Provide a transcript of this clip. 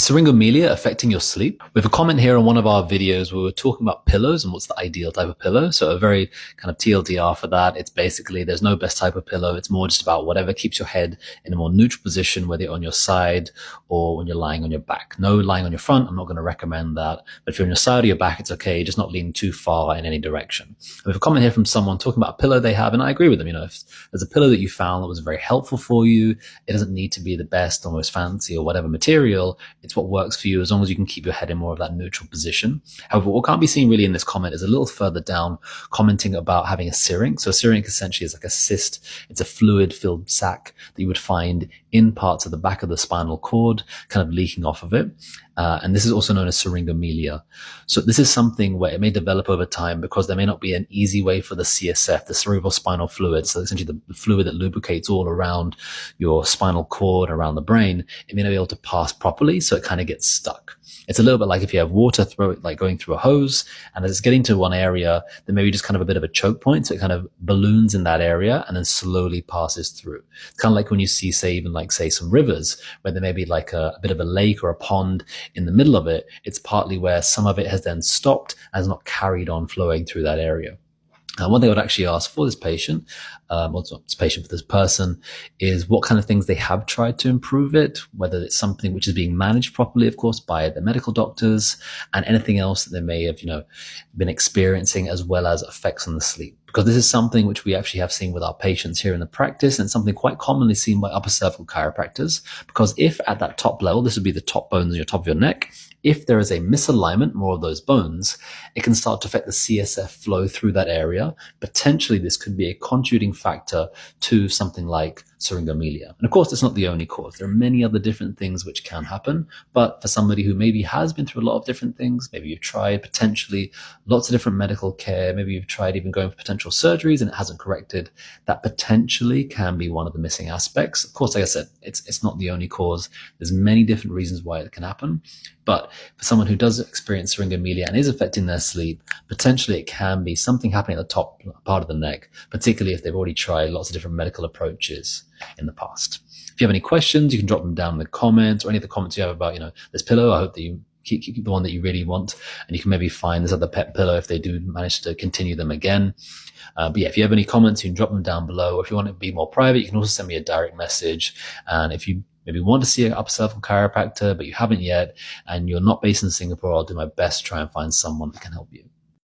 Is syringomelia affecting your sleep? We have a comment here on one of our videos where we're talking about pillows and what's the ideal type of pillow. So a very kind of TLDR for that. It's basically, there's no best type of pillow. It's more just about whatever keeps your head in a more neutral position, whether you're on your side or when you're lying on your back. No lying on your front. I'm not going to recommend that. But if you're on your side or your back, it's okay. Just not leaning too far in any direction. We have a comment here from someone talking about a pillow they have, and I agree with them. You know, if there's a pillow that you found that was very helpful for you, it doesn't need to be the best or most fancy or whatever material. It's what works for you as long as you can keep your head in more of that neutral position. However, what can't be seen really in this comment is a little further down commenting about having a syrinx. So a syrinx essentially is like a cyst. It's a fluid-filled sac that you would find in parts of the back of the spinal cord, kind of leaking off of it. And this is also known as syringomyelia. So this is something where it may develop over time because there may not be an easy way for the CSF, the cerebral spinal fluid, so essentially the fluid that lubricates all around your spinal cord, around the brain, it may not be able to pass properly, so it kind of gets stuck. It's a little bit like if you have water like going through a hose, and as it's getting to one area, there may be just kind of a bit of a choke point, so it kind of balloons in that area and then slowly passes through. It's kind of like when you see, say, even like, say, some rivers, where there may be like a bit of a lake or a pond in the middle of it. It's partly where some of it has then stopped and has not carried on flowing through that area. One thing I would actually ask for this patient, for this person, is what kind of things they have tried to improve it, whether it's something which is being managed properly, of course, by the medical doctors, and anything else that they may have, been experiencing, as well as effects on the sleep. Because this is something which we actually have seen with our patients here in the practice, and something quite commonly seen by upper cervical chiropractors. Because if at that top level, this would be the top bones on your top of your neck, if there is a misalignment, more of those bones, it can start to affect the CSF flow through that area. Potentially, this could be a contributing factor to something like syringomelia. And of course, it's not the only cause. There are many other different things which can happen. But for somebody who maybe has been through a lot of different things, maybe you've tried potentially lots of different medical care, maybe you've tried even going for potential surgeries and it hasn't corrected, that potentially can be one of the missing aspects. Of course, like I said, it's not the only cause. There's many different reasons why it can happen. But for someone who does experience syringomelia and is affecting their sleep, potentially it can be something happening at the top part of the neck, particularly if they've already tried lots of different medical approaches in the past. If you have any questions, you can drop them down in the comments, or any of the comments you have about, this pillow. I hope that you keep the one that you really want, and you can maybe find this other pet pillow if they do manage to continue them again. But yeah, if you have any comments, you can drop them down below. If you want it to be more private, you can also send me a direct message. And if you maybe want to see an upper cervical chiropractor, but you haven't yet, and you're not based in Singapore, I'll do my best to try and find someone that can help you.